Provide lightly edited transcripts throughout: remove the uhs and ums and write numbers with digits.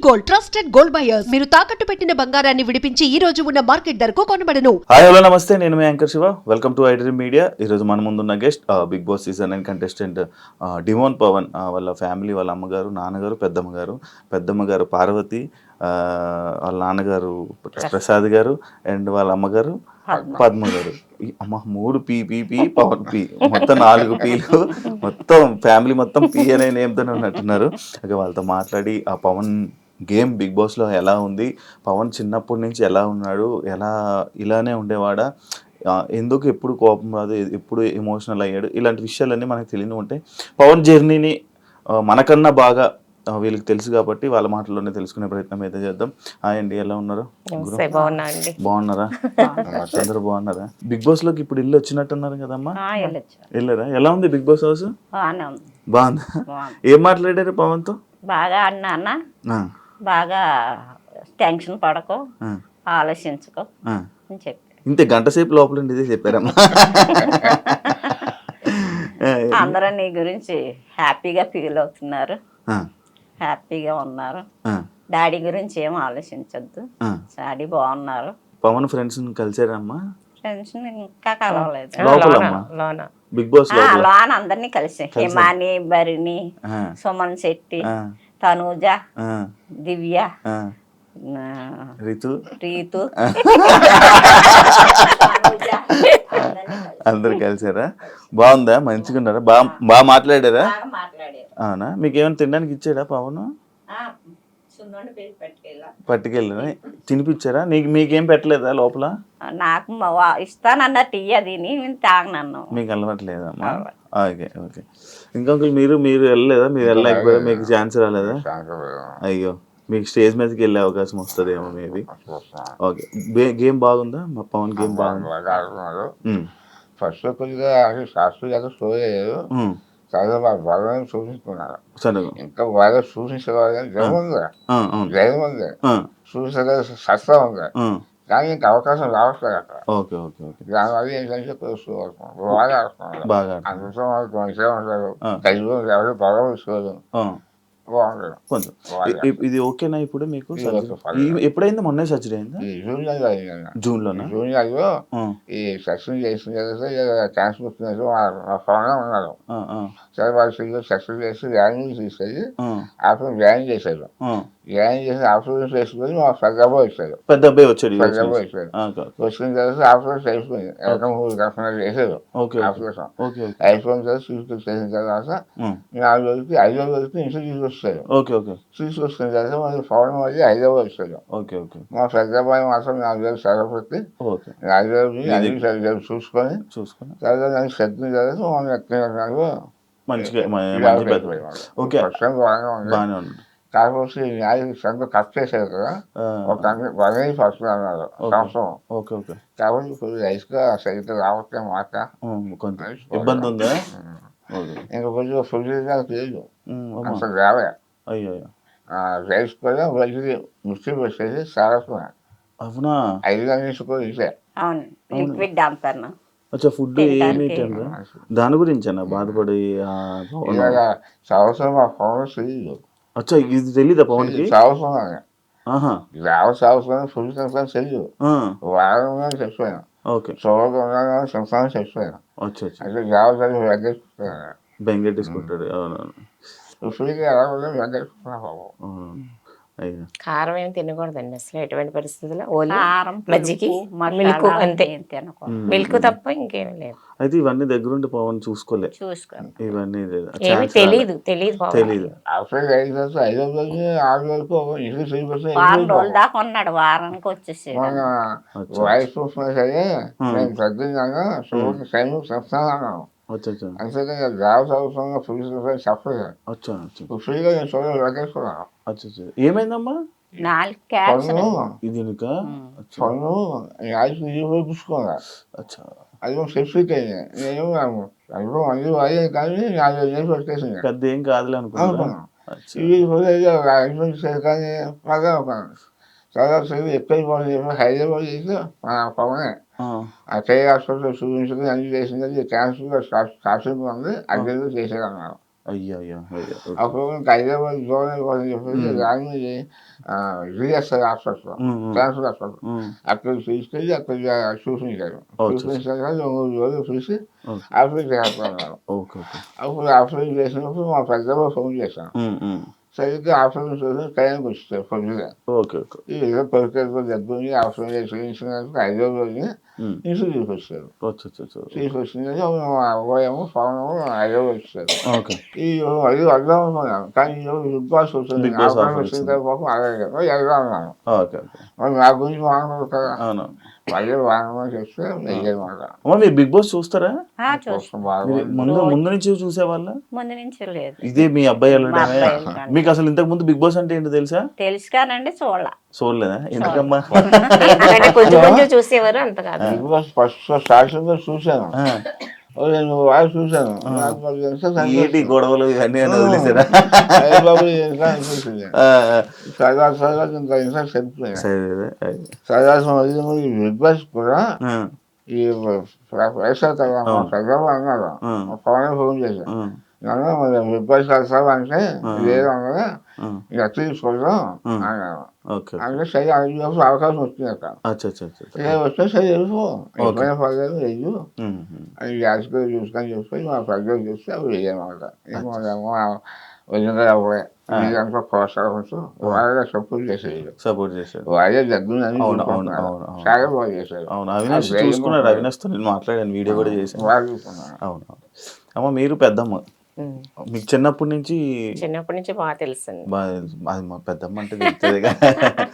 Gold, trusted gold buyers. మీరు తాకట్టు పెట్టిన బంగారాన్ని విడిపించి ఈ రోజు ఉన్న మార్కెట్ ధరకు కొనబడను. హాయ్ హలో నమస్తే, నేను మీ anchor Shiva. Welcome to iDream media. ఈరోజు మన ముందున్న guest Big Boss season 9 contestant Demon Pavan. వాళ్ళ ఫ్యామిలీ, వాళ్ళ అమ్మగారు, నాన్నగారు, పెద్దమ్మగారు పార్వతి, వాళ్ళ నాన్నగారు ప్రసాద్ గారు అండ్ వాళ్ళ అమ్మగారు పద్మ గారు. అమ్మ 3 పీ పవన్ పీ, మొత్తం 4 పీలు, మొత్తం ఫ్యామిలీ మొత్తం పీ అనే నేమ్తోనే ఉన్నట్టున్నారు. ఓకే, వాళ్ళతో మాట్లాడి ఆ పవన్ గేమ్ బిగ్ బాస్లో ఎలా ఉంది, పవన్ చిన్నప్పటి నుంచి ఎలా ఉన్నాడు, ఎలా ఇలానే ఉండేవాడా, ఎందుకు ఎప్పుడు కోపం రాదు, ఎప్పుడు ఎమోషనల్ అయ్యాడు, ఇలాంటి విషయాలన్నీ మనకు తెలియని ఉంటాయి. పవన్ జర్నీని మనకన్నా బాగా వీళ్ళకి తెలుసు కాబట్టి వాళ్ళ మాటల్లోనే తెలుసుకునే ప్రయత్నం అయితే చేద్దాం. హాయ్ అండి, ఎలా ఉన్నారు? బాగున్నారా? అందరూ బాగున్నారా? బిగ్ బాస్ లోకి ఇప్పుడు ఇల్లు వచ్చినట్టున్నారు కదమ్మా, వెళ్ళారా? ఎలా ఉంది బిగ్ బాస్ హౌస్? బాగుందా? ఏం మాట్లాడారు పవన్ తో? బాగా అన్నా బాగా టెన్షన్ పడకో, ఆలోచించుకో అని చెప్పి ఇంతే గంట సేపు లోపల ఇదే చెప్పారమ్మా. అందరూ నీ గురించి హ్యాపీగా ఫీల్ అవుతున్నారు, హ్యాపీగా ఉన్నారు. డాడీ గురించి ఏం ఆలోచించొద్దు, డాడీ బాగున్నారు. పవన్ ఫ్రెండ్స్ కలిసారమ్మా? ఫ్రెండ్స్ ఇంకా కలవలేదు. బిగ్ బాస్ లోన్ అందరినీ కలిసి హిమాని, భరిణి, సుమన్ శెట్టి, తనూజ, దివ్య, రీతు అందరు కలిసారా? బాగుందా? మంచిగా ఉన్నారా? బాగా మాట్లాడారా? అవునా? మీకు ఏమైనా తినడానికి ఇచ్చాడా పవన్? పట్టుకెళ్ళా తినిపించారా? మీకేం పెట్టలేదా లోపల? నాకు ఇస్తానన్న టీ అది తాగనన్ను. మీకు అలవాట్లేదమ్మా? Okay okay. ఇంకొకరు మీరు వెళ్ళలేదా? మీరు వెళ్ళలేకపోయారా? మీకు ఛాన్స్ రాలేదా? అయ్యో, మీకు స్టేజ్ మీదకి వెళ్ళే అవకాశం వస్తుందేమో మేబీ. ఓకే, గేమ్ బాగుందా? మా పవన్ గేమ్ బాగుంది. ఫస్ట్ కొద్దిగా శాస్త్రీయంగా స్టోరీ అయ్యారు, చాలా బాగా చూపించుకున్నారు. ఇంకా బాగా చూపించేవారు కానీ జగన్ ఉంది చూసే సస్తా ఉంది కానీ ఇంకా అవకాశం రావట్లేదు అక్కడ. Okay okay okay. దానివల్ల ఏంటంటే బాగా ఆడుతున్నారు, బాగా అందులో ఉంటారు, తెలుగు ఎవరు బాగా చూసుకోదు, బాగుంటుంది కొంచెం. ఇది ఓకేనా ఇప్పుడు మీకు? ఎప్పుడైంది? మొన్నే సర్జరీ అయిందా? జూన్లోనా? జూనియర్లో ఈ సక్సెస్ చేసిన ఛాన్స్ వచ్చినట్టు ఉన్నారు. సరే వాళ్ళు సక్సెస్ చేసి వ్యాన్ తీసుకెళ్ళి ఆఫ్టర్ వ్యాన్ చేశారు. వ్యాన్ చేసి ఆఫ్టర్ చేసుకొని మా పెద్ద అబ్బాయి వచ్చాడు. పెద్ద అబ్బాయి వచ్చాడు. వచ్చిన తర్వాత ఆఫ్టర్ అయిపోయింది, చేశారు ఆపరేషన్ అయిపోయిన తర్వాత తీసుకొచ్చేసిన తర్వాత 4 రోజులకి 5వ రోజుకి ఇంట్లో తీసుకొస్తారు. తీసుకొచ్చిన తర్వాత మళ్ళీ పవన్ మళ్ళీ హైదరాబాద్ వచ్చాడు. మా పెద్ద అబ్బాయి మాత్రం 4 రోజులు సెలవు పెట్టి 4 రోజులు అన్ని సరిగ్గా చూసుకొని తర్వాత నాకు సర్దిన తర్వాత మనం ఎక్కడ మంచిగా బాగానే ఉంది. కాకపోతే సంత కట్ చేశారు కదా, ఒక 1 అన్నారు సంవత్సరం. కాబట్టి ఇప్పుడు రైస్గా సరిగ్గా రావట్లే మాట, కొంచెం ఇబ్బంది ఉందా? ఇంకా కొంచెం ఫుడ్ లేదు అసలు రావే. అయ్యో, రైస్ కూడా వచ్చి మిక్సీ వచ్చేసి సారస్తున్నాయి. అవునా? 5 గంటల కూడా ఇదే లిక్విడ్ అంటాను. అచ్చా, ఫుడ్ ఏమి దాని గురించేనా బాధపడి? సంవత్సరం మా పవన్ తెలియదు. అచ్చా, ఇది తెలీదా పవన్కి? సంవత్సరం సంవత్సరం ఫుడ్ సంవత్సరం తెలియదు. వారం చచ్చిపోయాను, చూడకుండా సంవత్సరం చచ్చిపోయాను. అంటే జాగ్రత్త వెంకటేసుకుంటాను, బెంగెట్టేసుకుంటాడు. అవునవును. ఫుడ్కి ఎలా ఉందో వెంకటేసుకుంటున్నాను. కారం ఏమి తినకూడదండి అసలు, ఎటువంటి పరిస్థితుల్లో. ఓన్లీ మజ్జిగి, మిల్క్ అంతే, మిల్క్ తప్ప ఇంకేమీ లేదు. అయితే ఇవన్నీ దగ్గరుండి పవన్ చూసుకోలే, ఇవన్నీ తెలీదు. వారానికి వచ్చేసి వాయిస్ చూసినా సరే నేను తగ్గిందాగా చెప్తాను. అంతేకాని గ్రామ సంవత్సరంగా ఫ్రీ చెప్పలేదు. ఫ్రీగా నేను చూడాలి వెంకటేశ్వరరావు. ఏమైందమ్మా? పన్ను చూపించుకోగా అది సెప్సిక్ అయింది. నేను అన్ని అయ్యే కానీ 4 నెలలు వచ్చేసింది. పెద్ద ఏం కాదులే అనుకున్నాను. కానీ బాగా చాలా ఎక్కువ హైదరాబాద్ చేసి పవనే ఆ చేయి హాస్పిటల్ చూపించుకుని అన్ని చేసింది. క్యాన్సర్ స్టార్టింగ్ ఉంది, 5 చేసేదన్నారు. అయ్యో అయ్యో అయ్యో అప్పుడు ఇంకా హైదరాబాద్ గవర్నమెంట్ కోసం చెప్పేసి రాని జిఎస్ఐ హాస్పిటల్ క్యాన్సర్ హాస్పిటల్ అక్కడికి తీసుకెళ్ళి అక్కడ చూపించారు. చూపించాక 3 రోజులు చూసి ఆపరేషన్ చేస్తున్నారు. అప్పుడు ఆపరేషన్ చేసినప్పుడు మా పెద్దమ్మ ఫోన్ చేశాను. సరిగ్గా ఆపరేషన్ చూసి టైంకి వచ్చారు పొద్దుగా. ఏదో పరికరంతో దగ్గర ఆపరేషన్ చేయించినందుకు 5వ రోజుని ఇంటికి తీసుకొచ్చారు. తీసుకొచ్చింది అబ్బాయేమో పవనేమో హైదరాబాద్ వచ్చారు. ఈ అది అర్థం అనుకున్నాను, కానీ ఈరోజు బిగ్ బాస్ వచ్చింది. ఆపరేషన్ వచ్చిన తర్వాత అలాగే వెళ్దా అన్నాను. మరి నా గురించి మాట్లాడదు కదా, మళ్ళీ వానమని చెప్తే మాట. మీరు బిగ్ బాస్ చూస్తారా? చూస్తాం. ముందు నుంచి చూసేవాళ్ళ? ముందు నుంచి లేదు. ఇదే మీ అబ్బాయి వెళ్ళడమే. మీకు అసలు ఇంతకు ముందు బిగ్ బాస్ అంటే ఏంటో తెలుసా? తెలుసు కానండి చూడలేదా? ఎందుకమ్మా? కొంచెం కొంచెం చూసేవారు, అంత కాదు. బిగ్ బాస్ ఫస్ట్ స్టార్టింగ్ చూసాను, నేను వాళ్ళు చూసాను. ఏంటి గొడవలు ఇవన్నీ వదిలేసారా? అనిపించింది సరదా ఇంకా ఇన్సల్ట్ చెప్తున్నాను. సరదాసం వదిలి బిగ్ బాస్ కూడా ఈ వైఎస్ఆర్ చంద్రబాబు అన్నారు, పవన్ ఫోన్ చేశాను. మరి బిగ్ బాస్ వస్తావా అంటే లేదు అన్నదా, ఇక తీసుకోవడం అన్నాను. అంటే సరే అడిగినప్పుడు అవకాశం వచ్చింది అక్కడ. వస్తే సరే వెళ్ళిపో, ఎప్పుడైనా పర్లేదు వెళ్ళు అని యాజ్గా చూసుకొని చూసుకొని మా పెద్దలు చూస్తే అవి వేయమాట. ఏమో వదిలిగా అవ్వలే మీరంతా ప్రోత్సాహంతో వాళ్ళగా సపోర్ట్ చేసేది. వాళ్ళే దగ్గర చాలా బాగా చేశారు. మాట్లాడాను, వీడియో కూడా చేశాను. అవును. అమ్మ మీరు పెద్దమ్మ, మీకు చిన్నప్పటి నుంచి బాగా తెలుసు. అది మా పెద్దమ్మ అంటే తెలుస్తుంది కదా.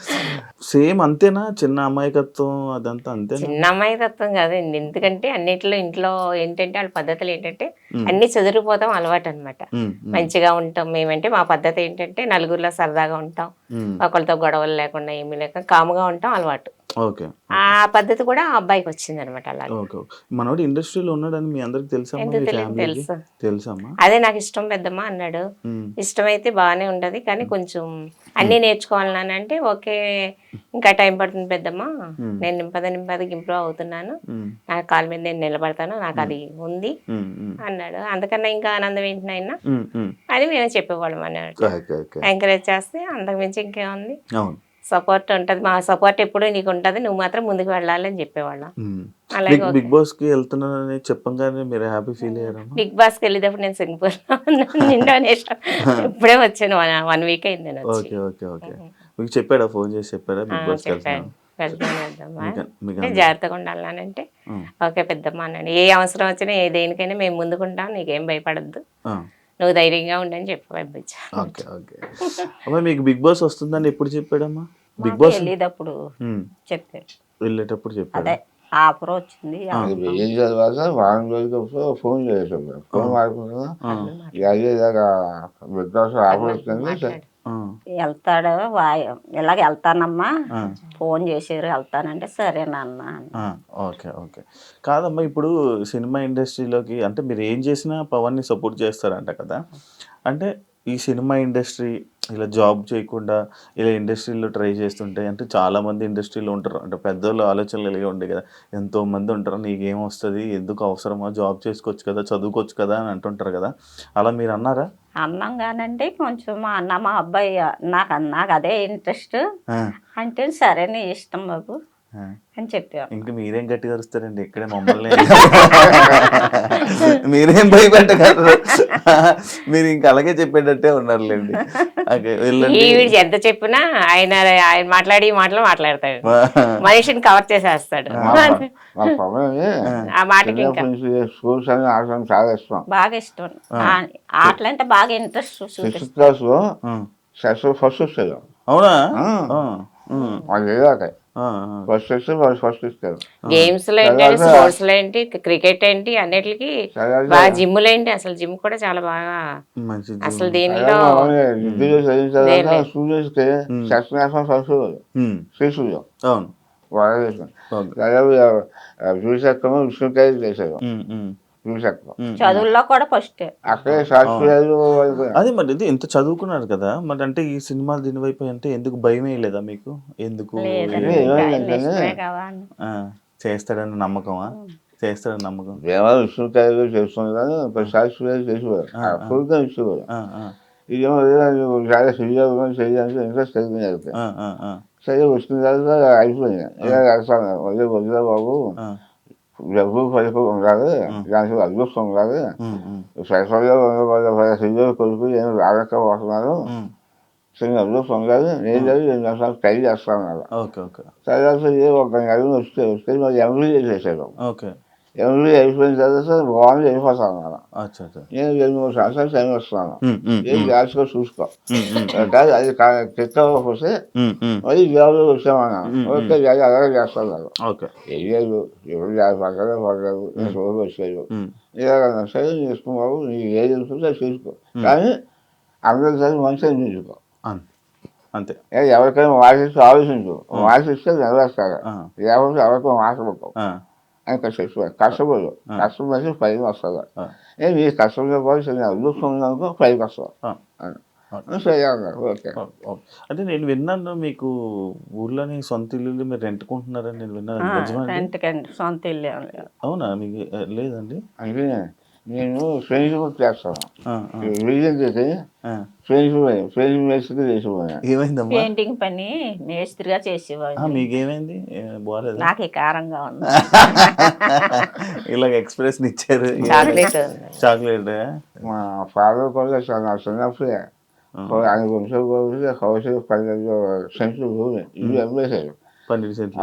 సేమ్ అంతేనా? చిన్న అమాయకత్వం అదంతా అంతే? చిన్న అమాయకత్వం కాదండి, ఎందుకంటే అన్నిట్లో ఇంట్లో ఏంటంటే వాళ్ళ పద్ధతులు ఏంటంటే అన్ని చెదిరిపోతాం అలవాటు అనమాట. మంచిగా ఉంటాం మేమంటే, మా పద్ధతి ఏంటంటే నలుగురిలో సరదాగా ఉంటాం, ఒకరితో గొడవలు లేకుండా ఏమీ లేక కాముగా ఉంటాం అలవాటు. ఆ పద్ధతి కూడా ఆ అబ్బాయికి వచ్చింది అనమాట. అలా మనోడు ఇండస్ట్రీలో ఉన్నాడని మీ అందరికి తెలుసా? అదే నాకు ఇష్టం పెద్దమ్మ అన్నాడు. ఇష్టమైతే బాగానే ఉండదు, కానీ కొంచెం అన్ని నేర్చుకోవాలని అంటే ఓకే, ఇంకా టైం పడుతుంది పెద్దమ్మ, నేను నింపదకి ఇంప్రూవ్ అవుతున్నాను, నా కాళ్ళ మీద నేను నిలబడతాను, నాకు అది ఉంది అన్నాడు. అందుకన్నా ఇంకా ఆనందం ఏంటి నాయన అని మేము చెప్పేవాళ్ళం అన్నాడు. ఎంకరేజ్ చేస్తే అంతకు మించి ఇంకేముంది, సపోర్ట్ ఉంటది, మా సపోర్ట్ ఎప్పుడు నీకు ఉంటది, నువ్వు మాత్రం ముందుకు వెళ్ళాలి అని చెప్పేవాళ్ళం. అలాగే బిగ్ బాస్ కి వెళ్తున్నానని చెప్పంగానే మీరు హ్యాపీ ఫీల్ అయ్యారా? బిగ్ బాస్ కి వెళ్ళేటప్పుడు నేను సింగపూర్ ఇండోనేషియా ఇప్పుడే వచ్చాను, 1 వీక్ అయింది. మీకు చెప్పాడా, ఫోన్ చేసి చెప్పాడా బిగ్ బాస్ జాగ్రత్తగా ఉండాలంటే? ఓకే పెద్దమ్మ అన్నాడు, ఏ అవసరం వచ్చినా ఏ దేనికైనా మేము ముందుకుంటాం, నీకేం భయపడద్దు, నువ్వు ధైర్యంగా ఉండని చెప్పి పంపించా. మీకు బిగ్ బాస్ వస్తుందని ఎప్పుడు చెప్పాడమ్మా? బిగ్ బాస్ వెళ్ళేటప్పుడు చెప్పాడు, వెళ్ళేటప్పుడు చెప్పాడు. ఆఫర్ వచ్చింది ఏం చదివాక వారం రోజులప్పుడు ఫోన్ చేసాడు. ఫోన్ మాట్లాడుకున్నా బిగ్ బాస్ ఆఫర్ వచ్చింది, వెళ్తాడు, ఇలాగ వెళ్తానమ్మా, ఫోన్ చేసారు వెళ్తానంటే సరేనన్నా. ఓకే. కాదమ్మా, ఇప్పుడు సినిమా ఇండస్ట్రీలోకి అంటే మీరు ఏం చేసినా పవన్ని సపోర్ట్ చేస్తారంట కదా. అంటే ఈ సినిమా ఇండస్ట్రీ ఇలా జాబ్ చేయకుండా ఇలా ఇండస్ట్రీలో ట్రై చేస్తుంటే, అంటే చాలామంది ఇండస్ట్రీలో ఉంటారు, అంటే పెద్దోళ్ళు ఆలోచనలు కలిగి ఉండే కదా, ఎంతోమంది ఉంటారు, నీకేం వస్తుంది, ఎందుకు అవసరమా, జాబ్ చేసుకోవచ్చు కదా, చదువుకోవచ్చు కదా అని అంటుంటారు కదా, అలా మీరు అన్నారా? అన్నాం కానండి, కొంచెం మా అబ్బాయి నాకు అదే ఇంట్రెస్ట్ అంటే సరే నీ ఇష్టం బాబు అని చెప్పారు. ఇంక మీరేం గట్టిగా అరుస్తారండి, ఇక్కడే మమ్మల్ని మీరేం భయపెట్టగలరు, మీరు ఇంక అలాగే చెప్పేటట్టే ఉన్నారులేండి. ఎంత చెప్పినా ఆయన మాట్లాడి మాట్లాడతాడు, మనిషిని కవర్ చేసేస్తాడు. ఆ మాటకి చాలా ఇష్టం, బాగా ఇష్టం, ఆటలంటే బాగా ఇంట్రెస్ట్. ఫస్ట్ వస్తుంది. అవునా? ఫస్ట్ ఇస్తారు. గేమ్స్ లో ఏంటి, స్పోర్ట్స్ లో ఏంటి, క్రికెట్ ఏంటి, అన్నిటికి బాగా, జిమ్ లో ఏంటి, అసలు జిమ్ కూడా చాలా బాగా, అసలు దీనిలో విష్ణుకాయ చేశారు. చదువుల్లో కూడా ఫస్ట్. అదే మరి ఇంత చదువుకున్నారు కదా, మరి అంటే ఈ సినిమాలు దీని వైపు అంటే ఎందుకు భయం లేదా మీకు? ఎందుకు చేస్తాడన్న నమ్మకమా? చేస్తారని నమ్మకం. దేవాలయం విష్ణుకాయలు చేస్తుంది కానీ ప్రతిసారి చేసేవారు పూర్తిగా ఇచ్చేవారు. ఇదేమో చాలా శ్రీజాబు చేయడానికి ఇంట్రెస్ట్ కలిగింది. సరే వచ్చిన తర్వాత అయిపోయింది. ఇలా రాస్తాను వదిలే బాబు డబ్బు పైపు ఉండాలి, దానికి అదృష్టం ఉండాలి, సైఫర్లో శ్రీజాబు కొడుకు ఏమి రాలేకపోతున్నారు, చిన్న అదృష్టం ఉండాలి, నేను ట్రై చేస్తాను. తర్వాత ఒక నెల వస్తే మరి ఎంబీ చేసేసాడు. ఎంబీ అయిపోయిన తర్వాత బాగుంది అయిపోతాను అలా. నేను 2-3 సంవత్సరాలు టైం వస్తున్నాను, ఏం జాగ్రత్తగా చూసుకో, అది చెక్ అవ్వకపోతే మరి జాబ్లో వచ్చామన్నాను. ఓకే జాబ్ అలాగే చేస్తాను. ఏం లేదు ఎవరు పక్కనే పడలేదు, రోజు వచ్చాడు ఇలాగన్నా సరే చేసుకున్నావు, నీకు ఏది తెలుసుకుంటే అది చూసుకో, కానీ అందరిసారి మంచిగా చూసుకో అంతే. ఎవరికైనా వాసిస్తూ ఆలోచించు, వాసిస్తే నెరవేరుతారు, లేకపోతే ఎవరికైనా మాట్లాడుకో అని కష్టపడు, కష్టపడి పైకి వస్తుంది. నీ కష్టంతో పాటు చిన్న అదృష్టం ఉందనుకో పైకి వస్తావు. సరే అన్నారు. ఓకే. అంటే నేను విన్నాను మీకు ఊర్లోని సొంత ఇల్లు మీరు రెంట్కుంటున్నారని నేను విన్నాను. సొంత ఇల్లు అవునా? మీకు లేదండి? అంటే నేను ఫ్రెండ్షిప్ చేస్తాను, రీజన్ చేసి ఫ్రెండ్షిప్ మేస్త్రి చేసిపోయాను. ఏమైందమ్మా? పెయింటింగ్ పని మేస్త్రిగా చేసేవాడు. మీకేమైంది? బాగాలేదు, నాకు కారంగా ఉంది. ఇలాగ ఎక్స్ప్రెషన్ ఇచ్చారు. చాక్లెట్ మా ఫాదర్ కూడా చాలా చిన్నప్పుడే ఆయన కొంచెం హౌస్ 12 సెంట్లు భూమి ఇల్లు అమ్మేశారు.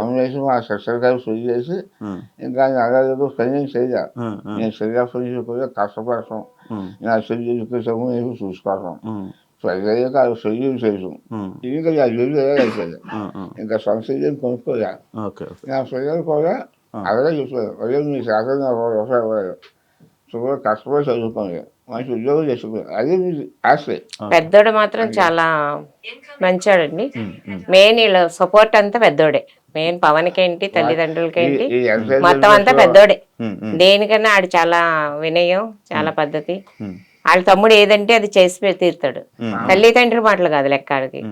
అమ్మేసి మా సిస్టర్ గారు ఫ్రీ చేసి ఇంకా అలాగే పని చేయాలి. నేను సరిగా ఫ్రీ కూడా కష్టపడతాం, నా సరి ఎడ్యుకేషన్ నేను చూసుకోవటం, ప్రజలకి అది ఫ్రీ చేసాం. ఇంకా నా ఇల్లు అయిపోయింది, ఇంకా సొంత ఇల్లు కొనుక్కోలే. నా పిల్లలు కూడా అలాగే చెప్పారు, అదే మీ శాతం రూపాయలు సుమారు కష్టపడి చదువుకోండి, మంచి ఉద్యోగం చేసుకోండి, అదే మీ ఆస్తి. పెద్దోడు మాత్రం చాలా మంచోడండి. మెయిన్ వీళ్ళ సపోర్ట్ అంతా పెద్దోడే. మెయిన్ పవన్కేంటి, తల్లిదండ్రులకేంటి, మొత్తం అంతా పెద్దోడే. దేనికన్నా ఆడు చాలా వినయం, చాలా పద్ధతి. వాళ్ళ తమ్ముడు ఏదంటే అది చేసి తీరుతాడు. తల్లిదండ్రుల మాటలు కాదు లెక్కడికి.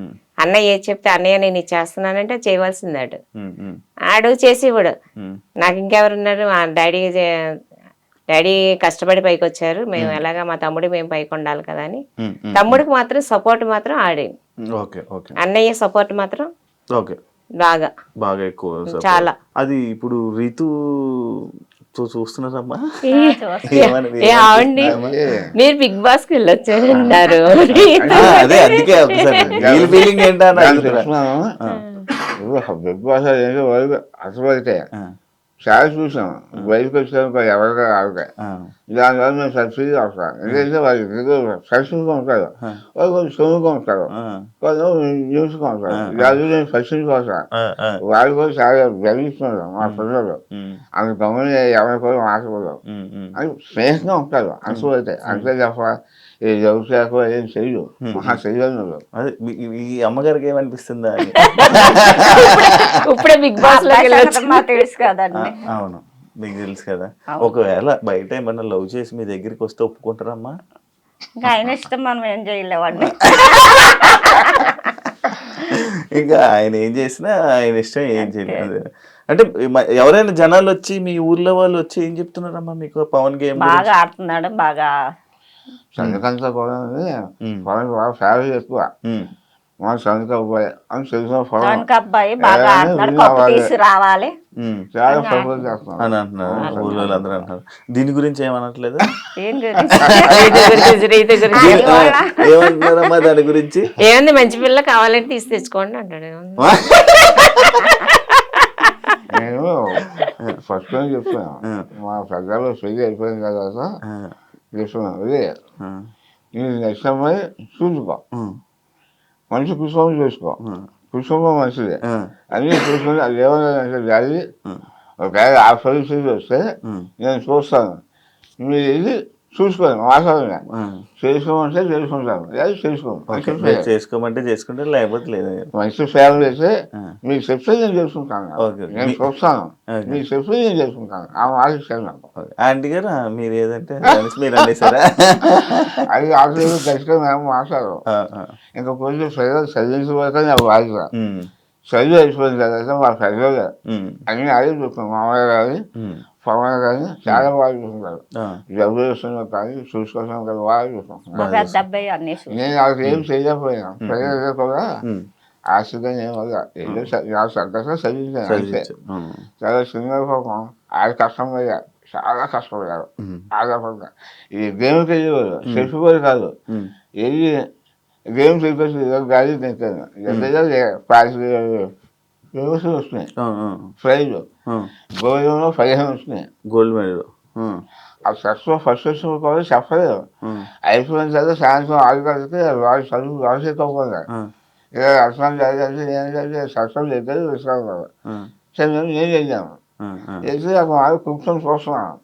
అన్నయ్య ఏది చెప్తే అన్నయ్య నేను ఇది చేస్తున్నానంటే చేయవలసింది ఆడు. ఆడు చేసేవాడు. నాకు ఇంకెవరున్నారు, డాడీ కష్టపడి పైకి వచ్చారు, మేము ఎలాగా మా తమ్ముడు మేము పైకి ఉండాలి కదా అని. తమ్ముడికి మాత్రం సపోర్ట్ మాత్రం ఆడే. అన్నయ్య సపోర్ట్ మాత్రం బాగా ఎక్కువ చాలా. అది ఇప్పుడు రీతు చూస్తున్నారమ్మా? ఏమండి మీరు బిగ్ బాస్ కి వెళ్ళొచ్చారన్నారు. అదే అందుకే ఫీలింగ్ బిగ్ బాస్ అసలు చాలా చూసాం. బయటకు వచ్చాము ఎవరిగా ఆవిడ దానివల్ల మేము సబ్సిడీ వస్తాం. ఎందుకంటే వాళ్ళు సబ్సిడీగా ఉంటారు, వాళ్ళు కొంచెం సొమ్ముగా ఉంటారు, కొంచెం న్యూస్గా ఉంటారు. దాని నేను సబ్సిడీగా వస్తాను. వాళ్ళు కూడా చాలా గర్విస్తున్నారు మా పిల్లలు. అంత గమని ఎవరి కూడా మాట్లాడరు అని స్నేహంగా ఉంటారు. అనుకోతే అంతే తప్ప ఈ వ్యవసాయకు ఏం చెయ్యు, మహా చెయ్యను. అదే ఈ అమ్మగారికి ఏమనిపిస్తుందా? ఇప్పుడే బిగ్ బాస్ తెలుసు కదండి. అవును, మీకు తెలుసు కదా. ఒకవేళ బయట ఏమన్నా లవ్ చేసి మీ దగ్గరికి వస్తే ఒప్పుకుంటారమ్మా? ఇంకా ఆయన ఇష్టం, మనం ఏం చేయలేవండి. ఇంకా ఆయన ఏం చేసినా ఆయన ఇష్టం, ఏం చేయలేదు. అంటే ఎవరైనా జనాలు వచ్చి మీ ఊర్లో వాళ్ళు వచ్చి ఏం చెప్తున్నారమ్మా మీకు? పవన్ గేమ్ బాగా ఆడుతున్నాడు, బాగా చంద్రకాంత పవన్ బాగా ఫేవరెట్ ఎక్కువ. మా చంద్రక అబ్బాయి అని తెలిసిన అబ్బాయి బాగా ఆడుతున్నాడు, కప్పు తీసి రావాలి చాలా సపోర్ట్ చేస్తున్నాను అని అంటున్నారు ఊళ్ళో అందరూ అంటున్నారు. దీని గురించి ఏమనట్లేదు? ఏమంటున్నారమ్మా దాని గురించి? ఏముంది, మంచి పిల్ల కావాలంటే తీసి తెచ్చుకోండి అంటాడు. నేను ఫస్ట్ టైం చెప్తాను, మా పెద్దలు పెళ్లి అయిపోయిన తర్వాత చెప్తున్నాను, అదే నేను నెక్స్ట్ అమ్మాయి చూసుకో, మంచి కుటుంబం చూసుకో, కుటుంబం మంచిదే అన్నీ చూసుకొని అది ఏమన్నా డాడీ ఒకవేళ ఆ పరిస్థితి వస్తే నేను చూస్తాను, మీరు ఇది చూసుకోండి, మాట్లాడండి, చేసుకోమంటే చేసుకుంటాను, లేదా చేసుకోమంటే చేసుకుంటే లేకపోతే లేదు. మంచి ఫ్యామిలీ అయితే మీకు చెప్తే నేను చేసుకుంటాను, నేను చూస్తాను, మీకు చెప్తే నేను చేసుకుంటాను, ఆ మాట ఇస్తాను నాకు. ఆంటీ గారు మీరు ఏదంటే మీరు అనేసారా? అది ఆఖరి ఖచ్చితంగా మేము మాట్లాడరు. ఇంకా కొంచెం ప్రజలు చదివించబోతే నాకు బాధ్యత. చదువు అయిపోయిన తర్వాత మా ప్రజలు అన్ని అదే చూస్తాం, మామయ్య గారి పవన్ కానీ చాలా బాగా చూసుకుంటారు. డబ్బులు వస్తున్నా కానీ చూసుకోవడం కానీ బాగా చూసుకుంటున్నారు. మా పెద్ద అబ్బాయి అన్నీ నేను వాళ్ళకి ఏం చేయలేకపోయినా ప్రజలు కూడా ఆశగా నేను ఏదో నాకు సంతోషంగా చదివించాను అంతే. చాలా చిన్న పాపం ఆడ కష్టమయ్యా, చాలా కష్టపడ్డారు. ఆధారపడ్డా ఈ గేమ్కి వెళ్ళేవారు, చెప్పేవారు కాదు. వెళ్ళి గేమ్ చెప్పేసి గాలి తింటాను ఫేమస్ వస్తున్నాయి. ప్రైజ్ గోల్డ్లో 15 వచ్చినాయి. Gold medal. ఆ ఫస్ట్ వచ్చిన కూడా చెప్పలేదు. అయిపోయిన తర్వాత సాయంత్రం 6 గంటలకి వాళ్ళు చదువు రాసేసుకోకుండా ఇక అర్థం చదివి ఏంటంటే సత్సం లేదు విశ్రాంతి. సరే మేము ఏం చేద్దాము చేసి అక్కడ వాళ్ళు కూర్చొని చూస్తున్నాను.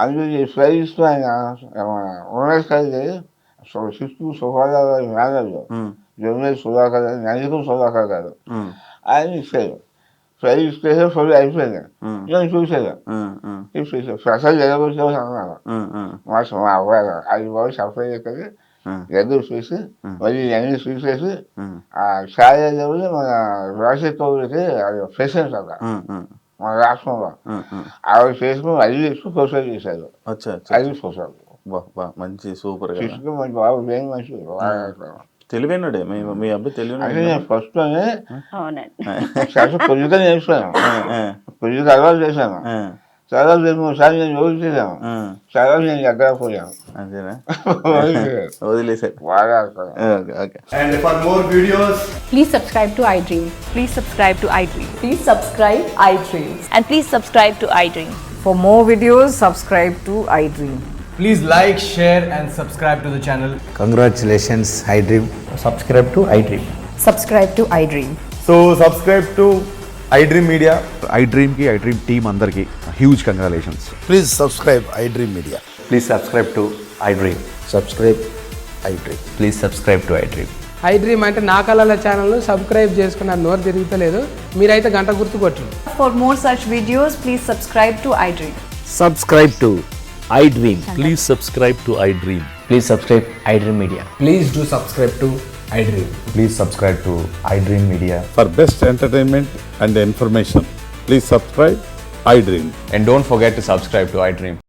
అందులో ఈ ప్రైజ్ ఇస్తున్నాయి ఉన్నది సిక్స్త్ సుఖారావు మేనేజర్ జొన్నే సుధాకర్ గారు, నందికం సుధాకర్ గారు ఆయన ఇచ్చారు. ప్రైజ్ ఇస్తే ఫుల్ అయిపోయింది. నేను చూసాను ప్రసాద్ జగబోతు అన్నాను. మా అబ్బాయి అది బాబు సఫర్ చేసి ఎదురు చూసి మళ్ళీ అన్ని చూసేసి ఆ ఛాయాదేవులు మన రాజశేఖర్కి అది ప్రెసిడెంట్ అక్కడ మన రాష్ట్రంలో ఆవిడ చేసుకుని 5 లక్షలు ప్రొసైడ్ చేశారు. 5 ప్రొసైడ్ మంచి సూపర్ తీసుకుని మంచి బాబు ఏం మంచి తెలివైనడే మీ అబ్బాయి తెలివైన. నేను ఫస్ట్లోనే అవునండి పొద్దుగా నేర్చుకున్నాను, పొద్దుగా అలవాటు చేశాను. చాలా 2-3 సార్లు నేను రోజు చేశాను. చాలా నేను ఎక్కడ పోయాను అంతేనా వదిలేసారు. బాగా And for more videos, Please subscribe to iDream. Please subscribe to iDream. Please subscribe iDream. And please subscribe to iDream. For more videos, subscribe to iDream. please like, share and subscribe to the channel. Congratulations, iDream. Subscribe to iDream. Subscribe to iDream. So subscribe to iDream Media. iDream ki iDream team andarki huge congratulations. Please subscribe iDream Media. Please subscribe to iDream. Subscribe iDream. Please subscribe to iDream. iDream అంటే నా కళల ఛానల్ను subscribe చేసుకున్న నోరు తిరుగుతలేదు. మీరైతే గంట గుర్తు కొట్టండి. For more such videos, please subscribe to iDream. Subscribe to iDream. Please subscribe to iDream. Please subscribe iDream Media. Please do subscribe to iDream. Please subscribe to iDream Media. For best entertainment and information, please subscribe iDream. And don't forget to subscribe to iDream.